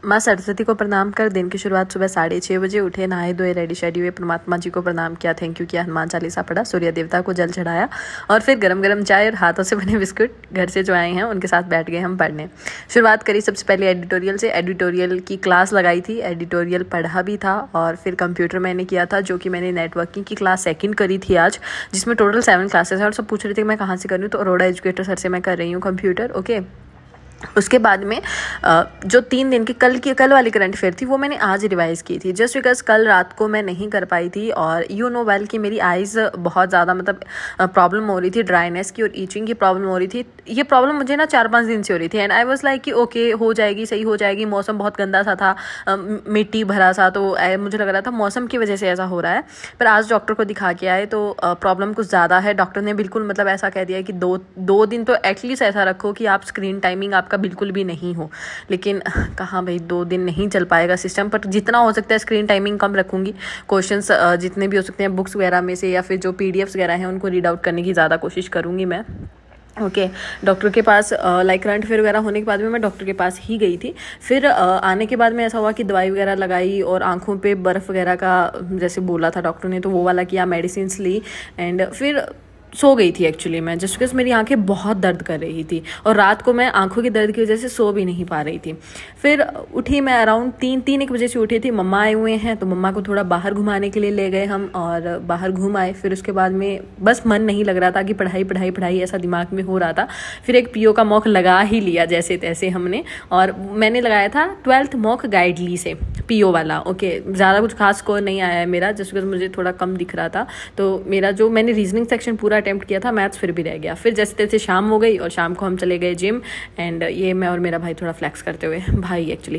माँ सरस्वती को प्रणाम कर दिन की शुरुआत सुबह 6:30 बजे उठे, नहाए धोए, रेडी शेडी हुए, परमात्मा जी को प्रणाम किया, थैंक यू किया, हनुमान चालीसा पढ़ा, सूर्य देवता को जल चढ़ाया और फिर गरम गरम चाय और हाथों से बने बिस्कुट घर से जो आए हैं उनके साथ बैठ गए हम पढ़ने। शुरुआत करी सबसे पहले एडिटोरियल से। एडिटोरियल की क्लास लगाई थी, एडिटोरियल पढ़ा भी था और फिर कंप्यूटर मैंने किया था, जो कि मैंने नेटवर्किंग की क्लास सेकंड करी थी आज, जिसमें टोटल 7 क्लासेस हैं। और सब पूछ रहे थे मैं कहाँ से कर रही हूँ, तो अरोड़ा एजुकेटर सर से मैं कर रही हूँ कंप्यूटर। ओके, उसके बाद में जो 3 दिन की कल वाली करंट अफेयर थी वो मैंने आज रिवाइज़ की थी, जस्ट बिकॉज कल रात को मैं नहीं कर पाई थी। और यू नो वेल कि मेरी आइज़ बहुत ज़्यादा मतलब प्रॉब्लम हो रही थी, ड्राइनेस की और ईचिंग की प्रॉब्लम हो रही थी। ये प्रॉब्लम मुझे ना 4-5 दिन से हो रही थी एंड आई वाज लाइक कि ओके हो जाएगी, सही हो जाएगी। मौसम बहुत गंदा सा था, मिट्टी भरा सा, तो मुझे लग रहा था मौसम की वजह से ऐसा हो रहा है। पर आज डॉक्टर को दिखा के आए तो प्रॉब्लम कुछ ज़्यादा है। डॉक्टर ने बिल्कुल मतलब ऐसा कह दिया कि दो दिन तो एटलीस्ट ऐसा रखो कि आप स्क्रीन टाइमिंग आपका बिल्कुल भी नहीं हो। लेकिन कहाँ भाई 2 दिन नहीं चल पाएगा सिस्टम, पर जितना हो सकता है स्क्रीन टाइमिंग कम रखूँगी। क्वेश्चंस जितने भी हो सकते हैं बुक्स वगैरह में से या फिर जो PDFs वगैरह हैं उनको रीड आउट करने की ज़्यादा कोशिश करूँगी मैं। ओके, डॉक्टर के पास लाइक करंट अफेयर वगैरह होने के बाद में मैं डॉक्टर के पास ही गई थी। फिर आने के बाद में ऐसा हुआ कि दवाई वगैरह लगाई और आंखों पे बर्फ़ वगैरह का जैसे बोला था डॉक्टर ने तो वो वाला किया, मेडिसिन ली एंड फिर सो गई थी एक्चुअली मैं, जस्ट बिकॉज मेरी आंखें बहुत दर्द कर रही थी और रात को मैं आंखों के दर्द की वजह से सो भी नहीं पा रही थी। फिर उठी मैं अराउंड 3-1 बजे से उठी थी। मम्मा आए हुए हैं तो मम्मा को थोड़ा बाहर घुमाने के लिए ले गए हम और बाहर घूम आए। फिर उसके बाद में बस मन नहीं लग रहा था कि पढ़ाई पढ़ाई पढ़ाई ऐसा दिमाग में हो रहा था। फिर एक PO का मॉक लगा ही लिया जैसे तैसे हमने, और मैंने लगाया था 12th मॉक गाइडली से PO वाला। ओके, ज़्यादा कुछ खास स्कोर नहीं आया है मेरा, जस्ट बिकॉज मुझे थोड़ा कम दिख रहा था। तो मेरा जो मैंने रीजनिंग सेक्शन पूरा अटेम्प्ट किया था, मैथ्स फिर भी रह गया। फिर जैसे तैसे शाम हो गई और शाम को हम चले गए जिम एंड ये मैं और मेरा भाई थोड़ा फ्लैक्स करते हुए, भाई एक्चुअली